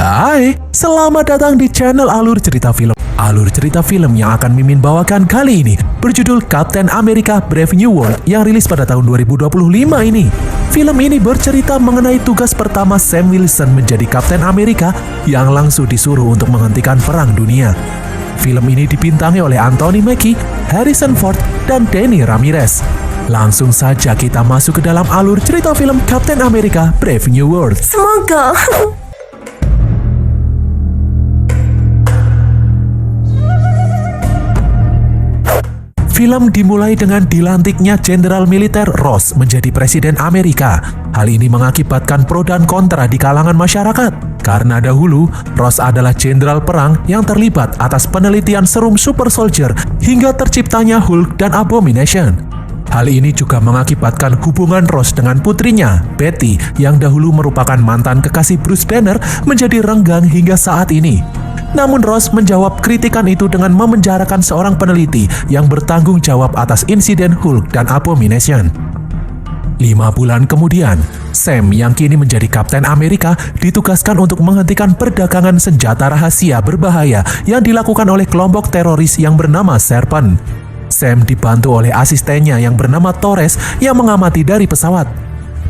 Hai, selamat datang di channel Alur Cerita Film. Alur cerita film yang akan Mimin bawakan kali ini berjudul Captain America Brave New World yang rilis pada tahun 2025 ini. Film ini bercerita mengenai tugas pertama Sam Wilson menjadi Kapten Amerika yang langsung disuruh untuk menghentikan perang dunia. Film ini dibintangi oleh Anthony Mackie, Harrison Ford, dan Danny Ramirez. Langsung saja kita masuk ke dalam alur cerita film Captain America Brave New World. Semoga. Film dimulai dengan dilantiknya Jenderal Militer Ross menjadi Presiden Amerika. Hal ini mengakibatkan pro dan kontra di kalangan masyarakat. Karena dahulu, Ross adalah jenderal perang yang terlibat atas penelitian serum Super Soldier hingga terciptanya Hulk dan Abomination. Hal ini juga mengakibatkan hubungan Ross dengan putrinya, Betty, yang dahulu merupakan mantan kekasih Bruce Banner, menjadi renggang hingga saat ini. Namun Ross menjawab kritikan itu dengan memenjarakan seorang peneliti yang bertanggung jawab atas insiden Hulk dan Abomination. 5 bulan kemudian, Sam yang kini menjadi Kapten Amerika ditugaskan untuk menghentikan perdagangan senjata rahasia berbahaya yang dilakukan oleh kelompok teroris yang bernama Serpent. Sam dibantu oleh asistennya yang bernama Torres yang mengamati dari pesawat.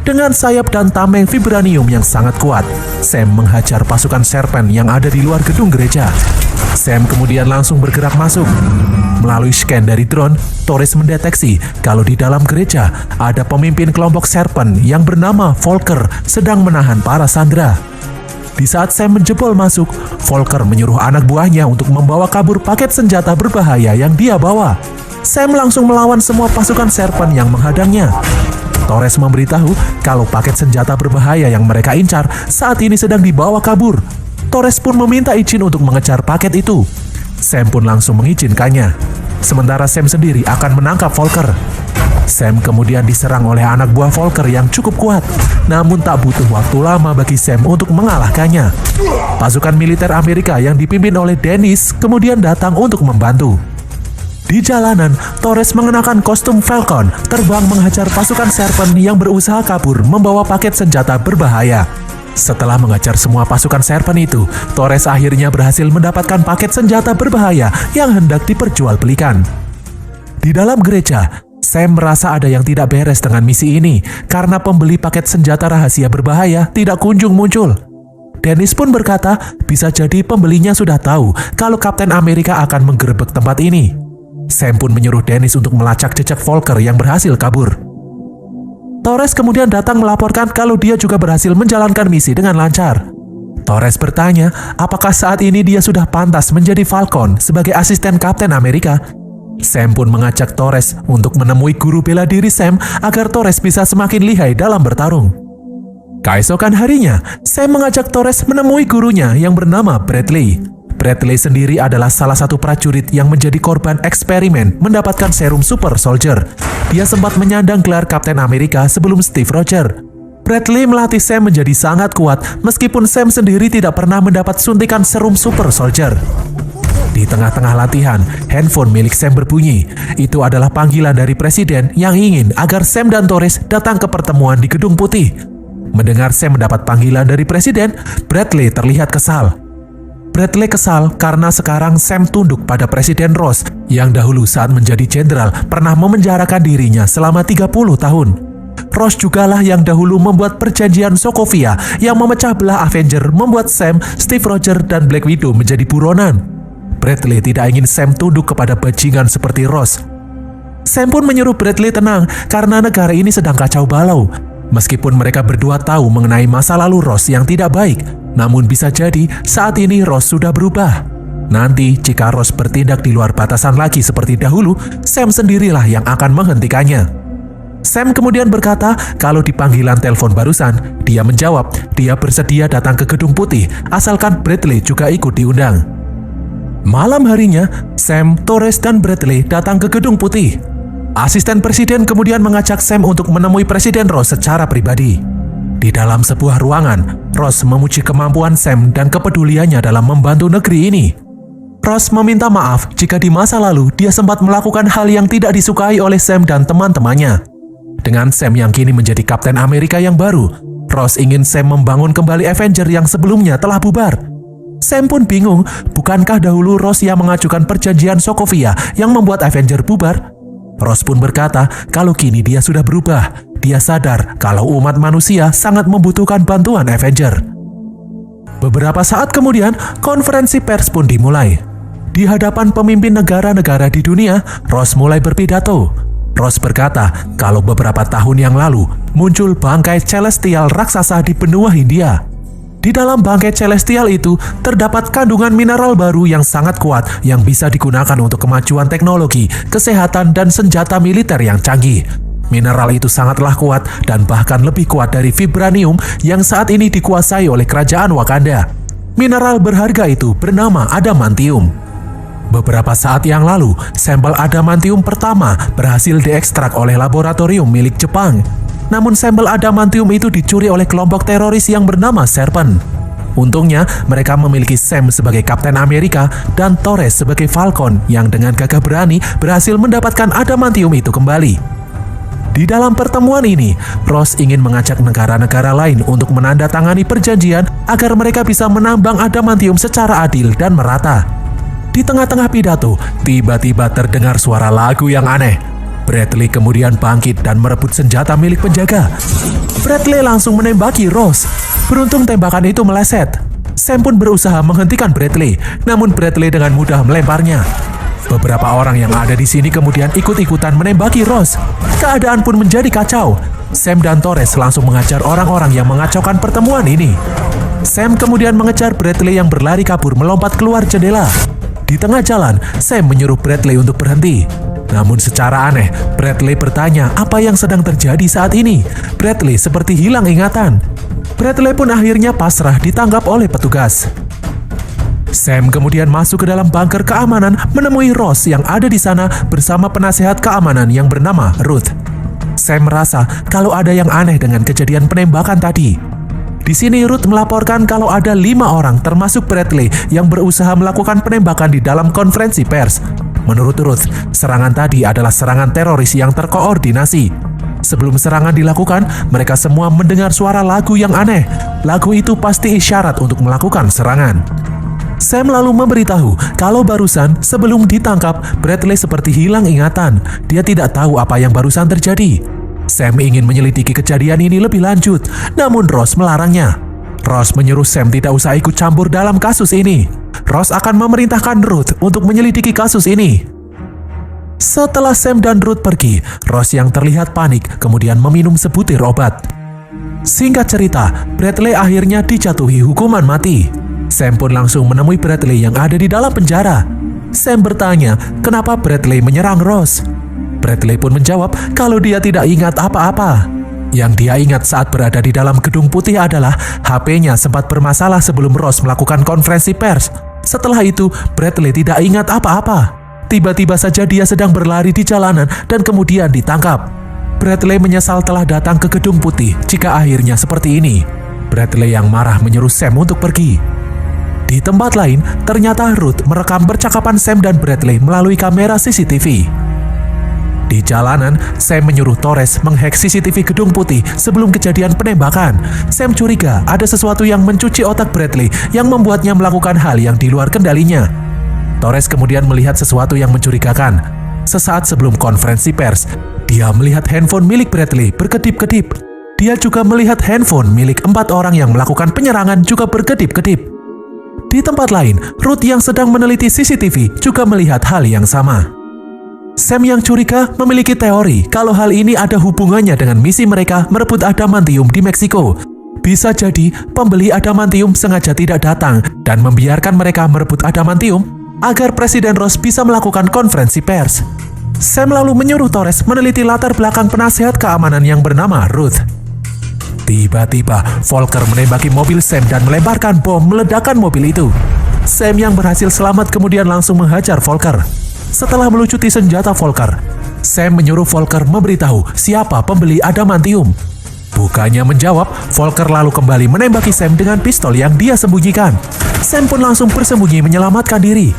Dengan sayap dan tameng vibranium yang sangat kuat, Sam menghajar pasukan Serpent yang ada di luar gedung gereja. Sam kemudian langsung bergerak masuk. Melalui scan dari drone, Torres mendeteksi kalau di dalam gereja ada pemimpin kelompok Serpent yang bernama Volker sedang menahan para sandera. Di saat Sam menjebol masuk, Volker menyuruh anak buahnya untuk membawa kabur paket senjata berbahaya yang dia bawa. Sam langsung melawan semua pasukan Serpent yang menghadangnya. Torres memberitahu kalau paket senjata berbahaya yang mereka incar saat ini sedang dibawa kabur. Torres pun meminta izin untuk mengejar paket itu. Sam pun langsung mengizinkannya. Sementara Sam sendiri akan menangkap Volker. Sam kemudian diserang oleh anak buah Volker yang cukup kuat. Namun tak butuh waktu lama bagi Sam untuk mengalahkannya. Pasukan militer Amerika yang dipimpin oleh Dennis kemudian datang untuk membantu. Di jalanan, Torres mengenakan kostum Falcon, terbang menghajar pasukan Serpent yang berusaha kabur membawa paket senjata berbahaya. Setelah mengejar semua pasukan Serpent itu, Torres akhirnya berhasil mendapatkan paket senjata berbahaya yang hendak diperjualbelikan. Di dalam gereja, Sam merasa ada yang tidak beres dengan misi ini karena pembeli paket senjata rahasia berbahaya tidak kunjung muncul. Dennis pun berkata, bisa jadi pembelinya sudah tahu kalau Kapten Amerika akan menggerebek tempat ini. Sam pun menyuruh Dennis untuk melacak jejak Volker yang berhasil kabur. Torres kemudian datang melaporkan kalau dia juga berhasil menjalankan misi dengan lancar. Torres bertanya, apakah saat ini dia sudah pantas menjadi Falcon sebagai asisten Kapten Amerika? Sam pun mengajak Torres untuk menemui guru bela diri Sam agar Torres bisa semakin lihai dalam bertarung. Keesokan harinya, Sam mengajak Torres menemui gurunya yang bernama Bradley. Bradley sendiri adalah salah satu prajurit yang menjadi korban eksperimen mendapatkan serum Super Soldier. Dia sempat menyandang gelar Kapten Amerika sebelum Steve Rogers. Bradley melatih Sam menjadi sangat kuat meskipun Sam sendiri tidak pernah mendapat suntikan serum Super Soldier. Di tengah-tengah latihan, handphone milik Sam berbunyi. Itu adalah panggilan dari Presiden yang ingin agar Sam dan Torres datang ke pertemuan di Gedung Putih. Mendengar Sam mendapat panggilan dari Presiden, Bradley terlihat kesal. Bradley kesal karena sekarang Sam tunduk pada Presiden Ross yang dahulu saat menjadi jenderal pernah memenjarakan dirinya selama 30 tahun. Ross jugalah yang dahulu membuat perjanjian Sokovia yang memecah belah Avenger membuat Sam, Steve Rogers, dan Black Widow menjadi buronan. Bradley tidak ingin Sam tunduk kepada bajingan seperti Ross. Sam pun menyuruh Bradley tenang karena negara ini sedang kacau balau. Meskipun mereka berdua tahu mengenai masa lalu Ross yang tidak baik, namun bisa jadi saat ini Ross sudah berubah. Nanti jika Ross bertindak di luar batasan lagi seperti dahulu, Sam sendirilah yang akan menghentikannya. Sam kemudian berkata kalau di panggilan telepon barusan, dia menjawab dia bersedia datang ke Gedung Putih asalkan Bradley juga ikut diundang. Malam harinya, Sam, Torres, dan Bradley datang ke Gedung Putih. Asisten Presiden kemudian mengajak Sam untuk menemui Presiden Ross secara pribadi. Di dalam sebuah ruangan, Ross memuji kemampuan Sam dan kepeduliannya dalam membantu negeri ini. Ross meminta maaf jika di masa lalu dia sempat melakukan hal yang tidak disukai oleh Sam dan teman-temannya. Dengan Sam yang kini menjadi Kapten Amerika yang baru, Ross ingin Sam membangun kembali Avenger yang sebelumnya telah bubar. Sam pun bingung, bukankah dahulu Ross yang mengajukan perjanjian Sokovia yang membuat Avenger bubar? Ross pun berkata kalau kini dia sudah berubah. Dia sadar kalau umat manusia sangat membutuhkan bantuan Avenger. Beberapa saat kemudian, konferensi pers pun dimulai. Di hadapan pemimpin negara-negara di dunia, Ross mulai berpidato. Ross berkata kalau beberapa tahun yang lalu muncul bangkai celestial raksasa di benua Hindia. Di dalam bangkai celestial itu terdapat kandungan mineral baru yang sangat kuat yang bisa digunakan untuk kemajuan teknologi, kesehatan, dan senjata militer yang canggih. Mineral itu sangatlah kuat dan bahkan lebih kuat dari vibranium yang saat ini dikuasai oleh kerajaan Wakanda. Mineral berharga itu bernama adamantium. Beberapa saat yang lalu, sampel adamantium pertama berhasil diekstrak oleh laboratorium milik Jepang. Namun sampel adamantium itu dicuri oleh kelompok teroris yang bernama Serpent. Untungnya, mereka memiliki Sam sebagai Kapten Amerika dan Torres sebagai Falcon yang dengan gagah berani berhasil mendapatkan adamantium itu kembali. Di dalam pertemuan ini, Ross ingin mengajak negara-negara lain untuk menandatangani perjanjian agar mereka bisa menambang adamantium secara adil dan merata. Di tengah-tengah pidato, tiba-tiba terdengar suara lagu yang aneh. Bradley kemudian bangkit dan merebut senjata milik penjaga. Bradley langsung menembaki Ross. Beruntung tembakan itu meleset. Sam pun berusaha menghentikan Bradley, namun Bradley dengan mudah melemparnya. Beberapa orang yang ada di sini kemudian ikut-ikutan menembaki Ross. Keadaan pun menjadi kacau. Sam dan Torres langsung mengajar orang-orang yang mengacaukan pertemuan ini. Sam kemudian mengejar Bradley yang berlari kabur melompat keluar jendela. Di tengah jalan, Sam menyuruh Bradley untuk berhenti. Namun secara aneh, Bradley bertanya apa yang sedang terjadi saat ini. Bradley seperti hilang ingatan. Bradley pun akhirnya pasrah ditangkap oleh petugas. Sam kemudian masuk ke dalam bunker keamanan menemui Ross yang ada di sana bersama penasehat keamanan yang bernama Ruth. Sam merasa kalau ada yang aneh dengan kejadian penembakan tadi. Di sini Ruth melaporkan kalau ada 5 orang termasuk Bradley yang berusaha melakukan penembakan di dalam konferensi pers. Menurut Ruth, serangan tadi adalah serangan teroris yang terkoordinasi. Sebelum serangan dilakukan, mereka semua mendengar suara lagu yang aneh. Lagu itu pasti isyarat untuk melakukan serangan. Sam lalu memberitahu kalau barusan sebelum ditangkap, Bradley seperti hilang ingatan. Dia tidak tahu apa yang barusan terjadi. Sam ingin menyelidiki kejadian ini lebih lanjut, namun Ross melarangnya. Ross menyuruh Sam tidak usah ikut campur dalam kasus ini. Ross akan memerintahkan Ruth untuk menyelidiki kasus ini. Setelah Sam dan Ruth pergi, Ross yang terlihat panik kemudian meminum sebutir obat. Singkat cerita, Bradley akhirnya dijatuhi hukuman mati. Sam pun langsung menemui Bradley yang ada di dalam penjara. Sam bertanya kenapa Bradley menyerang Ross. Bradley pun menjawab kalau dia tidak ingat apa-apa. Yang dia ingat saat berada di dalam gedung putih adalah HP-nya sempat bermasalah sebelum Ross melakukan konferensi pers. Setelah itu, Bradley tidak ingat apa-apa. Tiba-tiba saja dia sedang berlari di jalanan dan kemudian ditangkap. Bradley menyesal telah datang ke gedung putih jika akhirnya seperti ini. Bradley yang marah menyuruh Sam untuk pergi. Di tempat lain, ternyata Ruth merekam percakapan Sam dan Bradley melalui kamera CCTV. Di jalanan, Sam menyuruh Torres menghack CCTV gedung putih sebelum kejadian penembakan. Sam curiga ada sesuatu yang mencuci otak Bradley yang membuatnya melakukan hal yang di luar kendalinya. Torres kemudian melihat sesuatu yang mencurigakan. Sesaat sebelum konferensi pers, dia melihat handphone milik Bradley berkedip-kedip. Dia juga melihat handphone milik 4 orang yang melakukan penyerangan juga berkedip-kedip. Di tempat lain, Ruth yang sedang meneliti CCTV juga melihat hal yang sama. Sam yang curiga memiliki teori kalau hal ini ada hubungannya dengan misi mereka merebut adamantium di Meksiko. Bisa jadi pembeli adamantium sengaja tidak datang dan membiarkan mereka merebut adamantium agar Presiden Ross bisa melakukan konferensi pers. Sam lalu menyuruh Torres meneliti latar belakang penasehat keamanan yang bernama Ruth. Tiba-tiba, Volker menembaki mobil Sam dan melemparkan bom meledakkan mobil itu. Sam yang berhasil selamat kemudian langsung menghajar Volker. Setelah melucuti senjata Volker, Sam menyuruh Volker memberitahu siapa pembeli adamantium. Bukannya menjawab, Volker lalu kembali menembaki Sam dengan pistol yang dia sembunyikan. Sam pun langsung bersembunyi menyelamatkan diri.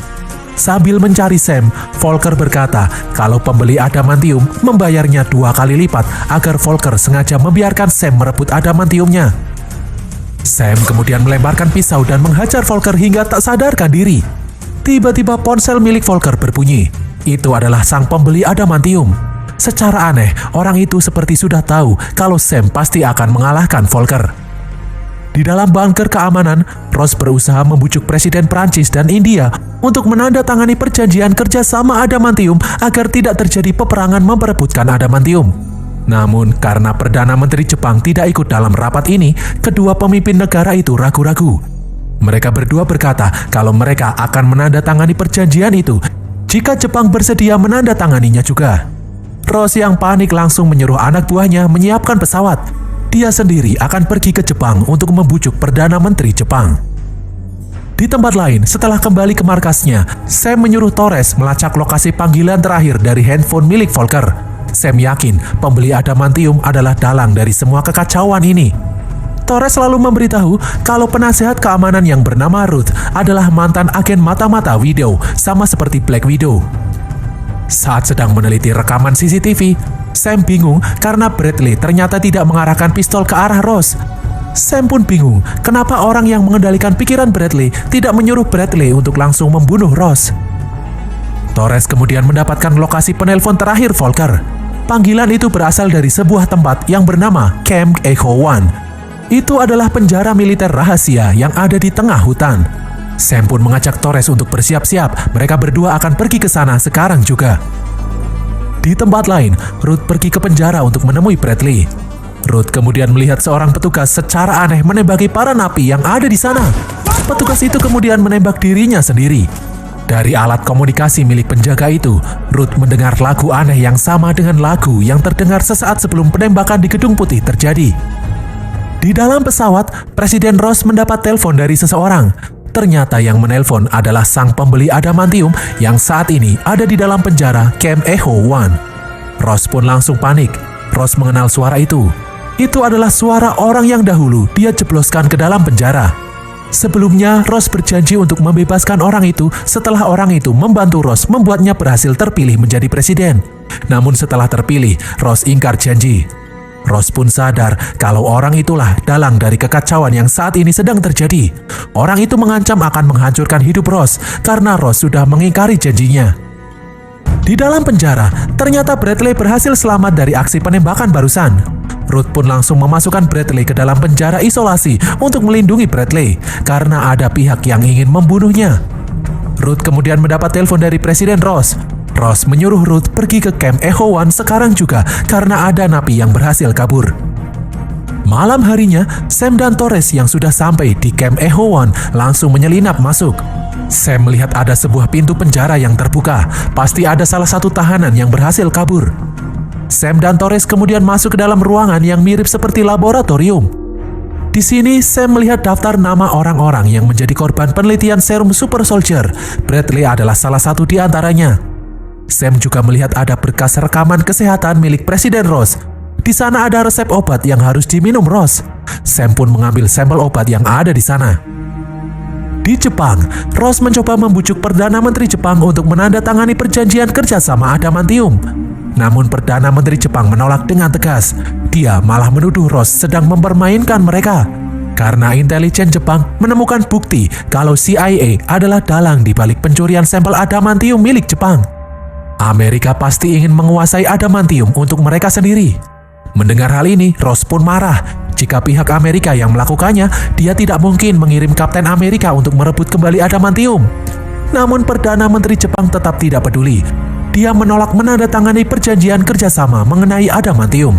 Sambil mencari Sam, Volker berkata kalau pembeli adamantium membayarnya 2 kali lipat agar Volker sengaja membiarkan Sam merebut adamantiumnya. Sam kemudian melemparkan pisau dan menghajar Volker hingga tak sadarkan diri. Tiba-tiba ponsel milik Volker berbunyi. Itu adalah sang pembeli adamantium. Secara aneh, orang itu seperti sudah tahu kalau Sam pasti akan mengalahkan Volker. Di dalam bunker keamanan, Ross berusaha membujuk Presiden Prancis dan India untuk menandatangani perjanjian kerjasama adamantium agar tidak terjadi peperangan memperebutkan adamantium. Namun, karena Perdana Menteri Jepang tidak ikut dalam rapat ini, kedua pemimpin negara itu ragu-ragu. Mereka berdua berkata kalau mereka akan menandatangani perjanjian itu jika Jepang bersedia menandatanganinya juga. Ross yang panik langsung menyuruh anak buahnya menyiapkan pesawat. Dia sendiri akan pergi ke Jepang untuk membujuk Perdana Menteri Jepang. Di tempat lain, setelah kembali ke markasnya, Sam menyuruh Torres melacak lokasi panggilan terakhir dari handphone milik Volker. Sam yakin pembeli adamantium adalah dalang dari semua kekacauan ini. Torres selalu memberitahu kalau penasehat keamanan yang bernama Ruth adalah mantan agen mata-mata Widow, sama seperti Black Widow. Saat sedang meneliti rekaman CCTV, Sam bingung karena Bradley ternyata tidak mengarahkan pistol ke arah Ross. Sam pun bingung kenapa orang yang mengendalikan pikiran Bradley tidak menyuruh Bradley untuk langsung membunuh Ross. Torres kemudian mendapatkan lokasi penelpon terakhir Volker. Panggilan itu berasal dari sebuah tempat yang bernama Camp Echo One. Itu adalah penjara militer rahasia yang ada di tengah hutan. Sam pun mengajak Torres untuk bersiap-siap. Mereka berdua akan pergi ke sana sekarang juga. Di tempat lain, Ruth pergi ke penjara untuk menemui Bradley. Ruth kemudian melihat seorang petugas secara aneh menembaki para napi yang ada di sana. Petugas itu kemudian menembak dirinya sendiri. Dari alat komunikasi milik penjaga itu, Ruth mendengar lagu aneh yang sama dengan lagu yang terdengar sesaat sebelum penembakan di Gedung Putih terjadi. Di dalam pesawat, Presiden Ross mendapat telepon dari seseorang. Ternyata yang menelpon adalah sang pembeli adamantium yang saat ini ada di dalam penjara Camp Echo One. Ross pun langsung panik. Ross mengenal suara itu. Itu adalah suara orang yang dahulu dia jebloskan ke dalam penjara. Sebelumnya, Ross berjanji untuk membebaskan orang itu setelah orang itu membantu Ross membuatnya berhasil terpilih menjadi presiden. Namun setelah terpilih, Ross ingkar janji. Ross pun sadar kalau orang itulah dalang dari kekacauan yang saat ini sedang terjadi. Orang itu mengancam akan menghancurkan hidup Ross karena Ross sudah mengingkari janjinya. Di dalam penjara, ternyata Bradley berhasil selamat dari aksi penembakan barusan. Ruth pun langsung memasukkan Bradley ke dalam penjara isolasi untuk melindungi Bradley karena ada pihak yang ingin membunuhnya. Ruth kemudian mendapat telepon dari Presiden Ross. Ross menyuruh Ruth pergi ke Camp Echo One sekarang juga karena ada napi yang berhasil kabur. Malam harinya, Sam dan Torres yang sudah sampai di Camp Echo One langsung menyelinap masuk. Sam melihat ada sebuah pintu penjara yang terbuka. Pasti ada salah satu tahanan yang berhasil kabur. Sam dan Torres kemudian masuk ke dalam ruangan yang mirip seperti laboratorium. Di sini, Sam melihat daftar nama orang-orang yang menjadi korban penelitian serum Super Soldier. Bradley adalah salah satu di antaranya. Sam juga melihat ada berkas rekaman kesehatan milik Presiden Ross. Di sana ada resep obat yang harus diminum Ross. Sam pun mengambil sampel obat yang ada di sana. Di Jepang, Ross mencoba membujuk Perdana Menteri Jepang untuk menandatangani perjanjian kerjasama adamantium. Namun Perdana Menteri Jepang menolak dengan tegas. Dia malah menuduh Ross sedang mempermainkan mereka. Karena intelijen Jepang menemukan bukti kalau CIA adalah dalang di balik pencurian sampel adamantium milik Jepang. Amerika pasti ingin menguasai adamantium untuk mereka sendiri. Mendengar hal ini, Ross pun marah. Jika pihak Amerika yang melakukannya, dia tidak mungkin mengirim Kapten Amerika untuk merebut kembali adamantium. Namun Perdana Menteri Jepang tetap tidak peduli. Dia menolak menandatangani perjanjian kerjasama mengenai adamantium.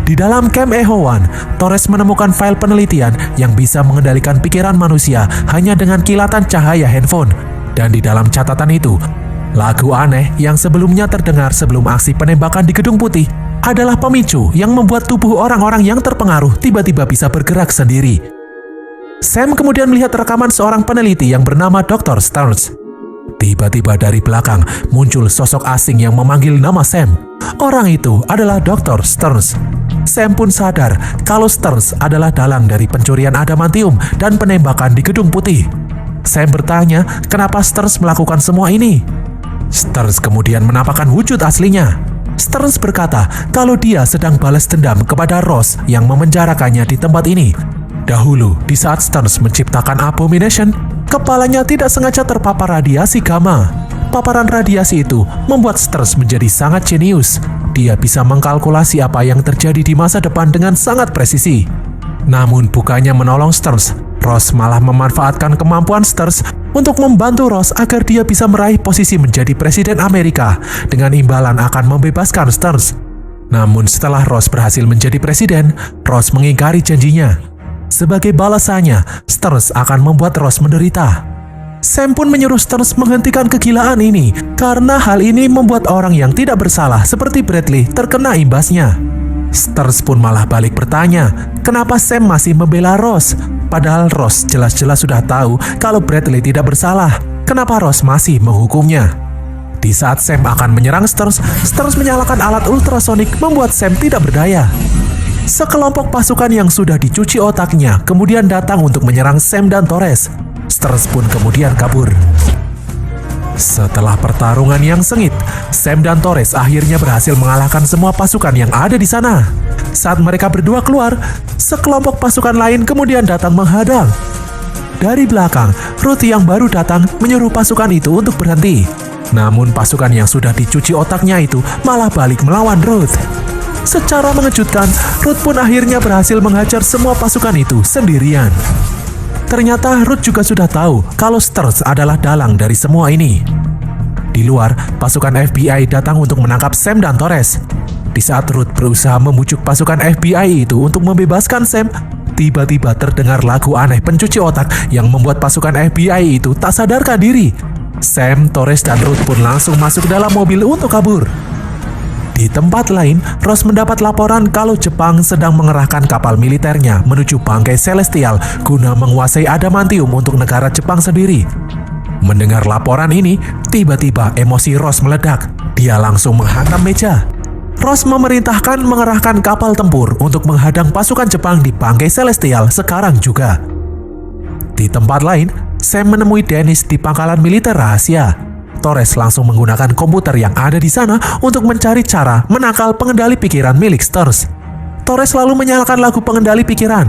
Di dalam Camp Echo One, Torres menemukan file penelitian yang bisa mengendalikan pikiran manusia hanya dengan kilatan cahaya handphone. Dan di dalam catatan itu, lagu aneh yang sebelumnya terdengar sebelum aksi penembakan di Gedung Putih adalah pemicu yang membuat tubuh orang-orang yang terpengaruh tiba-tiba bisa bergerak sendiri. Sam kemudian melihat rekaman seorang peneliti yang bernama Dr. Stearns. Tiba-tiba dari belakang muncul sosok asing yang memanggil nama Sam. Orang itu adalah Dr. Stearns. Sam pun sadar kalau Stearns adalah dalang dari pencurian adamantium dan penembakan di Gedung Putih. Sam bertanya kenapa Stearns melakukan semua ini. Stearns kemudian menampakkan wujud aslinya. Stearns berkata kalau dia sedang balas dendam kepada Ross yang memenjarakannya di tempat ini. Dahulu, di saat Stearns menciptakan Abomination, kepalanya tidak sengaja terpapar radiasi gamma. Paparan radiasi itu membuat Stearns menjadi sangat jenius. Dia bisa mengkalkulasi apa yang terjadi di masa depan dengan sangat presisi. Namun bukannya menolong Stearns, Ross malah memanfaatkan kemampuan Stearns untuk membantu Ross agar dia bisa meraih posisi menjadi Presiden Amerika dengan imbalan akan membebaskan Stearns. Namun setelah Ross berhasil menjadi presiden, Ross mengingkari janjinya. Sebagai balasannya, Stearns akan membuat Ross menderita. Sam pun menyuruh Stearns menghentikan kegilaan ini karena hal ini membuat orang yang tidak bersalah seperti Bradley terkena imbasnya. Stearns pun malah balik bertanya, kenapa Sam masih membela Ross? Padahal Ross jelas-jelas sudah tahu kalau Bradley tidak bersalah. Kenapa Ross masih menghukumnya? Di saat Sam akan menyerang Stearns, Stearns menyalakan alat ultrasonik membuat Sam tidak berdaya. Sekelompok pasukan yang sudah dicuci otaknya kemudian datang untuk menyerang Sam dan Torres. Stearns pun kemudian kabur. Setelah pertarungan yang sengit, Sam dan Torres akhirnya berhasil mengalahkan semua pasukan yang ada di sana. Saat mereka berdua keluar, sekelompok pasukan lain kemudian datang menghadang. Dari belakang, Ruth yang baru datang menyuruh pasukan itu untuk berhenti. Namun pasukan yang sudah dicuci otaknya itu malah balik melawan Ruth. Secara mengejutkan, Ruth pun akhirnya berhasil menghajar semua pasukan itu sendirian. Ternyata Ruth juga sudah tahu kalau Stearns adalah dalang dari semua ini. Di luar, pasukan FBI datang untuk menangkap Sam dan Torres. Di saat Ruth berusaha membujuk pasukan FBI itu untuk membebaskan Sam, tiba-tiba terdengar lagu aneh pencuci otak yang membuat pasukan FBI itu tak sadarkan diri. Sam, Torres, dan Ruth pun langsung masuk dalam mobil untuk kabur. Di tempat lain, Ross mendapat laporan kalau Jepang sedang mengerahkan kapal militernya menuju bangkai Celestial guna menguasai adamantium untuk negara Jepang sendiri. Mendengar laporan ini, tiba-tiba emosi Ross meledak. Dia langsung menghantam meja. Ross memerintahkan mengerahkan kapal tempur untuk menghadang pasukan Jepang di bangkai Celestial sekarang juga. Di tempat lain, Sam menemui Dennis di pangkalan militer rahasia. Torres langsung menggunakan komputer yang ada di sana untuk mencari cara menangkal pengendali pikiran milik Stearns. Torres lalu menyalakan lagu pengendali pikiran.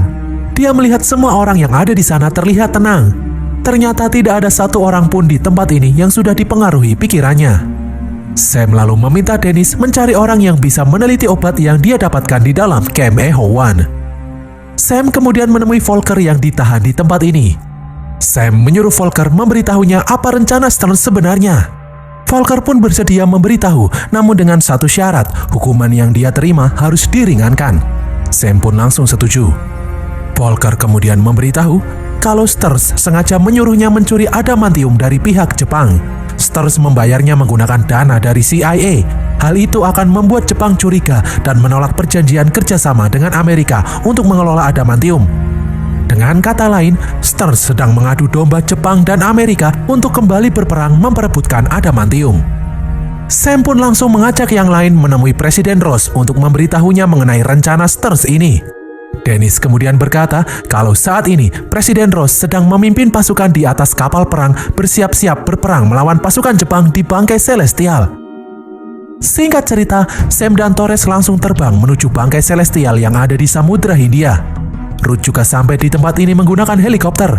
Dia melihat semua orang yang ada di sana terlihat tenang. Ternyata tidak ada satu orang pun di tempat ini yang sudah dipengaruhi pikirannya. Sam lalu meminta Dennis mencari orang yang bisa meneliti obat yang dia dapatkan di dalam Camp Echo One. Sam kemudian menemui Volker yang ditahan di tempat ini. Sam menyuruh Volker memberitahunya apa rencana Stearns sebenarnya. Volker pun bersedia memberitahu, namun dengan satu syarat, hukuman yang dia terima harus diringankan. Sam pun langsung setuju. Volker kemudian memberitahu kalau Stearns sengaja menyuruhnya mencuri adamantium dari pihak Jepang. Stearns membayarnya menggunakan dana dari CIA. Hal itu akan membuat Jepang curiga dan menolak perjanjian kerjasama dengan Amerika untuk mengelola adamantium. Dengan kata lain, Stearns sedang mengadu domba Jepang dan Amerika untuk kembali berperang memperebutkan adamantium. Sam pun langsung mengajak yang lain menemui Presiden Ross untuk memberitahunya mengenai rencana Stearns ini. Dennis kemudian berkata kalau saat ini Presiden Ross sedang memimpin pasukan di atas kapal perang bersiap-siap berperang melawan pasukan Jepang di bangkai Celestial. Singkat cerita, Sam dan Torres langsung terbang menuju bangkai Celestial yang ada di Samudra Hindia. Ruth juga sampai di tempat ini menggunakan helikopter.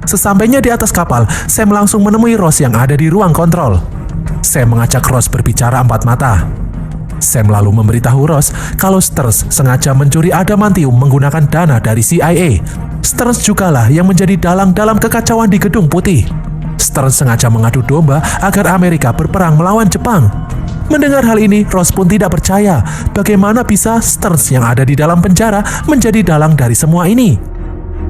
Sesampainya di atas kapal, Sam langsung menemui Ross yang ada di ruang kontrol. Sam mengajak Ross berbicara empat mata. Sam lalu memberitahu Ross kalau Stearns sengaja mencuri adamantium menggunakan dana dari CIA. Stearns jugalah yang menjadi dalang dalam kekacauan di Gedung Putih. Stearns sengaja mengadu domba agar Amerika berperang melawan Jepang. Mendengar hal ini, Ross pun tidak percaya bagaimana bisa Stearns yang ada di dalam penjara menjadi dalang dari semua ini.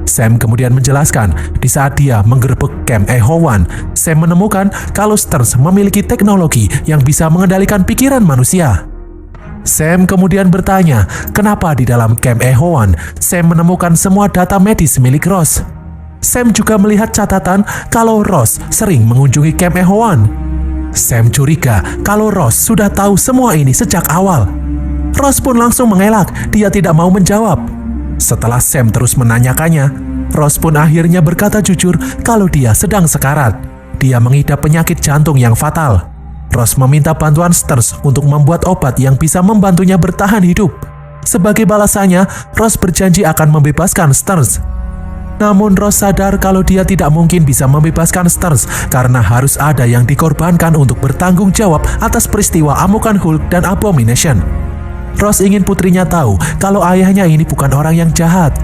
Sam kemudian menjelaskan, di saat dia menggerebek Camp Echo One, Sam menemukan kalau Stearns memiliki teknologi yang bisa mengendalikan pikiran manusia. Sam kemudian bertanya, kenapa di dalam Camp Echo One, Sam menemukan semua data medis milik Ross. Sam juga melihat catatan kalau Ross sering mengunjungi Camp Echo One. Sam curiga kalau Ross sudah tahu semua ini sejak awal. Ross pun langsung mengelak, dia tidak mau menjawab. Setelah Sam terus menanyakannya, Ross pun akhirnya berkata jujur kalau dia sedang sekarat. Dia mengidap penyakit jantung yang fatal. Ross meminta bantuan Stearns untuk membuat obat yang bisa membantunya bertahan hidup. Sebagai balasannya, Ross berjanji akan membebaskan Stearns. Namun Ross sadar kalau dia tidak mungkin bisa membebaskan Stearns karena harus ada yang dikorbankan untuk bertanggung jawab atas peristiwa amukan Hulk dan Abomination. Ross ingin putrinya tahu kalau ayahnya ini bukan orang yang jahat.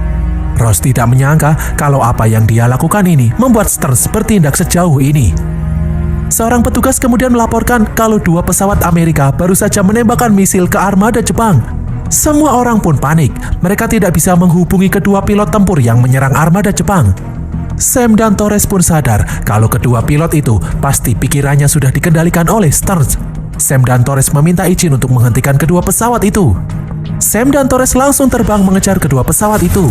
Ross tidak menyangka kalau apa yang dia lakukan ini membuat Stearns bertindak sejauh ini. Seorang petugas kemudian melaporkan kalau 2 pesawat Amerika baru saja menembakkan misil ke armada Jepang. Semua orang pun panik. Mereka tidak bisa menghubungi kedua pilot tempur yang menyerang armada Jepang. Sam dan Torres pun sadar kalau kedua pilot itu pasti pikirannya sudah dikendalikan oleh Stearns. Sam dan Torres meminta izin untuk menghentikan kedua pesawat itu. Sam dan Torres langsung terbang mengejar kedua pesawat itu.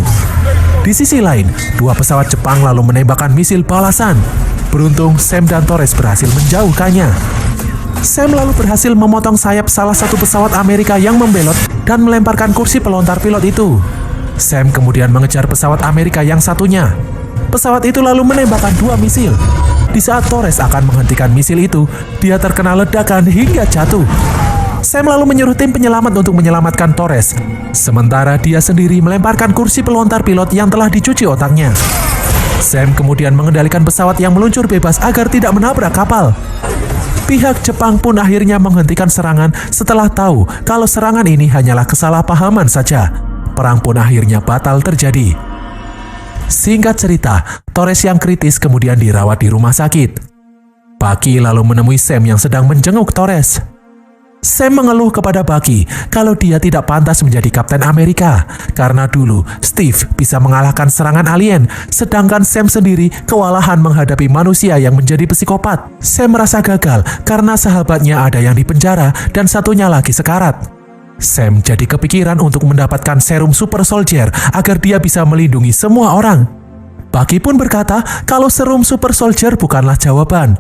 Di sisi lain, 2 pesawat Jepang lalu menembakkan misil balasan. Beruntung, Sam dan Torres berhasil menjauhkannya. Sam lalu berhasil memotong sayap salah satu pesawat Amerika yang membelot dan melemparkan kursi pelontar pilot itu. Sam kemudian mengejar pesawat Amerika yang satunya. Pesawat itu lalu menembakkan 2 misil. Di saat Torres akan menghentikan misil itu, dia terkena ledakan hingga jatuh. Sam lalu menyuruh tim penyelamat untuk menyelamatkan Torres. Sementara dia sendiri melemparkan kursi pelontar pilot yang telah dicuci otaknya. Sam kemudian mengendalikan pesawat yang meluncur bebas agar tidak menabrak kapal. Pihak Jepang pun akhirnya menghentikan serangan setelah tahu kalau serangan ini hanyalah kesalahpahaman saja. Perang pun akhirnya batal terjadi. Singkat cerita, Torres yang kritis kemudian dirawat di rumah sakit. Bucky lalu menemui Sam yang sedang menjenguk Torres. Sam mengeluh kepada Bucky kalau dia tidak pantas menjadi Kapten Amerika karena dulu Steve bisa mengalahkan serangan alien, sedangkan Sam sendiri kewalahan menghadapi manusia yang menjadi psikopat. Sam merasa gagal karena sahabatnya ada yang dipenjara dan satunya lagi sekarat. Sam jadi kepikiran untuk mendapatkan serum Super Soldier agar dia bisa melindungi semua orang. Bucky pun berkata kalau serum Super Soldier bukanlah jawaban.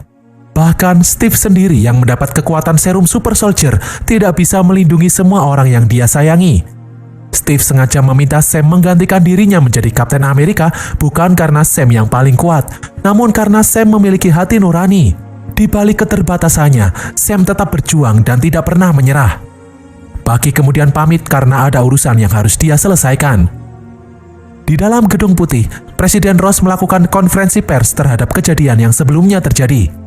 Bahkan Steve sendiri yang mendapat kekuatan serum Super Soldier tidak bisa melindungi semua orang yang dia sayangi. Steve sengaja meminta Sam menggantikan dirinya menjadi Kapten Amerika bukan karena Sam yang paling kuat, namun karena Sam memiliki hati nurani. Di balik keterbatasannya, Sam tetap berjuang dan tidak pernah menyerah. Bucky kemudian pamit karena ada urusan yang harus dia selesaikan. Di dalam Gedung Putih, Presiden Ross melakukan konferensi pers terhadap kejadian yang sebelumnya terjadi.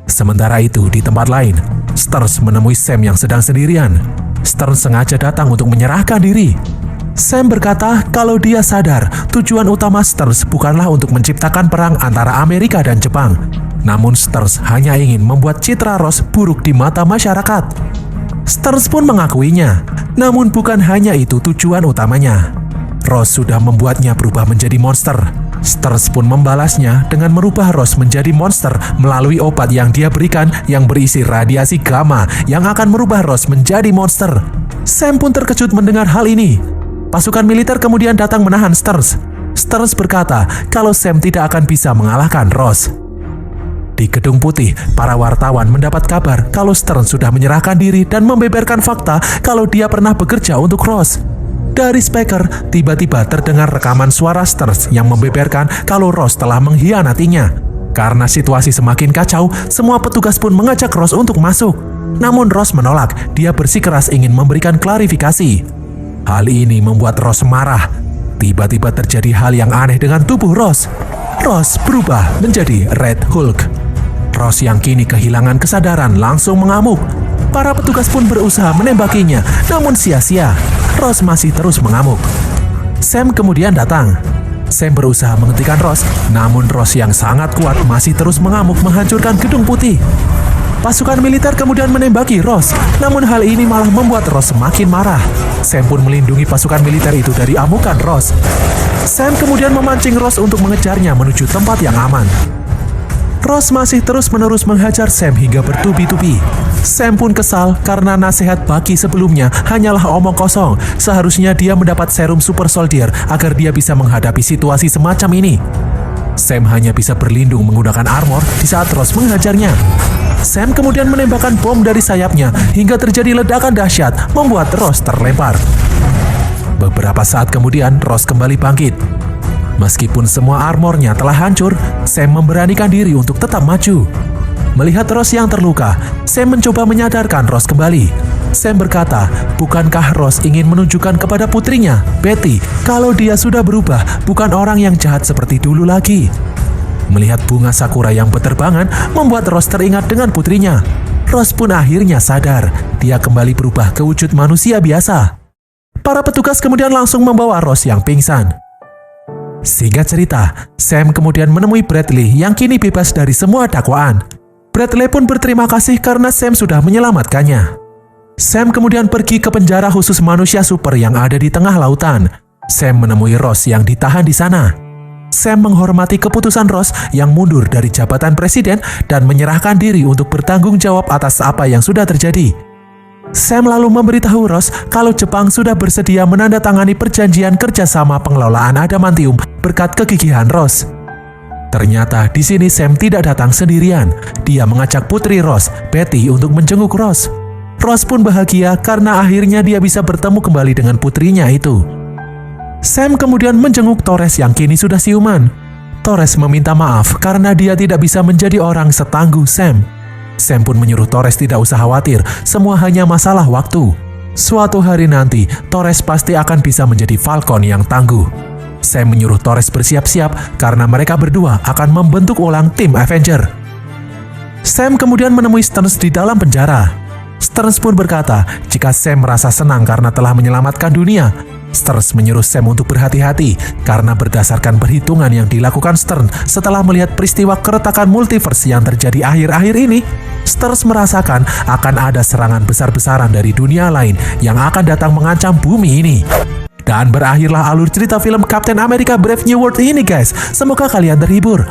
Sementara itu, di tempat lain, Stearns menemui Sam yang sedang sendirian. Stearns sengaja datang untuk menyerahkan diri. Sam berkata kalau dia sadar tujuan utama Stearns bukanlah untuk menciptakan perang antara Amerika dan Jepang. Namun Stearns hanya ingin membuat citra Ross buruk di mata masyarakat. Stearns pun mengakuinya, namun bukan hanya itu tujuan utamanya. Ross sudah membuatnya berubah menjadi monster. Stearns pun membalasnya dengan merubah Ross menjadi monster melalui obat yang dia berikan yang berisi radiasi gamma yang akan merubah Ross menjadi monster. Sam pun terkejut mendengar hal ini. Pasukan militer kemudian datang menahan Stearns. Stearns berkata kalau Sam tidak akan bisa mengalahkan Ross. Di Gedung Putih, para wartawan mendapat kabar kalau Stearns sudah menyerahkan diri dan membeberkan fakta kalau dia pernah bekerja untuk Ross. Dari speaker, tiba-tiba terdengar rekaman suara Stearns yang membeberkan kalau Ross telah mengkhianatinya. Karena situasi semakin kacau, semua petugas pun mengajak Ross untuk masuk. Namun Ross menolak, dia bersikeras ingin memberikan klarifikasi. Hal ini membuat Ross marah. Tiba-tiba terjadi hal yang aneh dengan tubuh Ross. Ross berubah menjadi Red Hulk. Ross yang kini kehilangan kesadaran langsung mengamuk. Para petugas pun berusaha menembakinya, namun sia-sia. Ross masih terus mengamuk. Sam kemudian datang. Sam berusaha menghentikan Ross, namun Ross yang sangat kuat masih terus mengamuk menghancurkan Gedung Putih. Pasukan militer kemudian menembaki Ross, namun hal ini malah membuat Ross semakin marah. Sam pun melindungi pasukan militer itu dari amukan Ross. Sam kemudian memancing Ross untuk mengejarnya menuju tempat yang aman. Ross masih terus-menerus menghajar Sam hingga bertubi-tubi. Sam pun kesal karena nasihat Bucky sebelumnya hanyalah omong kosong. Seharusnya dia mendapat serum Super Soldier agar dia bisa menghadapi situasi semacam ini. Sam hanya bisa berlindung menggunakan armor di saat Ross menghajarnya. Sam kemudian menembakkan bom dari sayapnya hingga terjadi ledakan dahsyat membuat Ross terlempar. Beberapa saat kemudian Ross kembali bangkit. Meskipun semua armornya telah hancur, Sam memberanikan diri untuk tetap maju. Melihat Ross yang terluka, Sam mencoba menyadarkan Ross kembali. Sam berkata, bukankah Ross ingin menunjukkan kepada putrinya, Betty, kalau dia sudah berubah, bukan orang yang jahat seperti dulu lagi. Melihat bunga sakura yang berterbangan membuat Ross teringat dengan putrinya. Ross pun akhirnya sadar, dia kembali berubah ke wujud manusia biasa. Para petugas kemudian langsung membawa Ross yang pingsan. Singkat cerita, Sam kemudian menemui Bradley yang kini bebas dari semua dakwaan. Bradley pun berterima kasih karena Sam sudah menyelamatkannya. Sam kemudian pergi ke penjara khusus manusia super yang ada di tengah lautan. Sam menemui Ross yang ditahan di sana. Sam menghormati keputusan Ross yang mundur dari jabatan presiden dan menyerahkan diri untuk bertanggung jawab atas apa yang sudah terjadi. Sam lalu memberitahu Ross kalau Jepang sudah bersedia menandatangani perjanjian kerjasama pengelolaan adamantium berkat kegigihan Ross. Ternyata di sini Sam tidak datang sendirian. Dia mengajak putri Ross, Betty, untuk menjenguk Ross. Ross pun bahagia karena akhirnya dia bisa bertemu kembali dengan putrinya itu. Sam kemudian menjenguk Torres yang kini sudah siuman. Torres meminta maaf karena dia tidak bisa menjadi orang setangguh Sam. Sam pun menyuruh Torres tidak usah khawatir, semua hanya masalah waktu. Suatu hari nanti, Torres pasti akan bisa menjadi Falcon yang tangguh. Sam menyuruh Torres bersiap-siap karena mereka berdua akan membentuk ulang tim Avenger. Sam kemudian menemui Stearns di dalam penjara. Stearns pun berkata, jika Sam merasa senang karena telah menyelamatkan dunia, Stearns menyuruh Sam untuk berhati-hati karena berdasarkan perhitungan yang dilakukan Stearns setelah melihat peristiwa keretakan multiverse yang terjadi akhir-akhir ini, Stearns merasakan akan ada serangan besar-besaran dari dunia lain yang akan datang mengancam bumi ini. Dan berakhirlah alur cerita film Captain America Brave New World ini guys. Semoga kalian terhibur.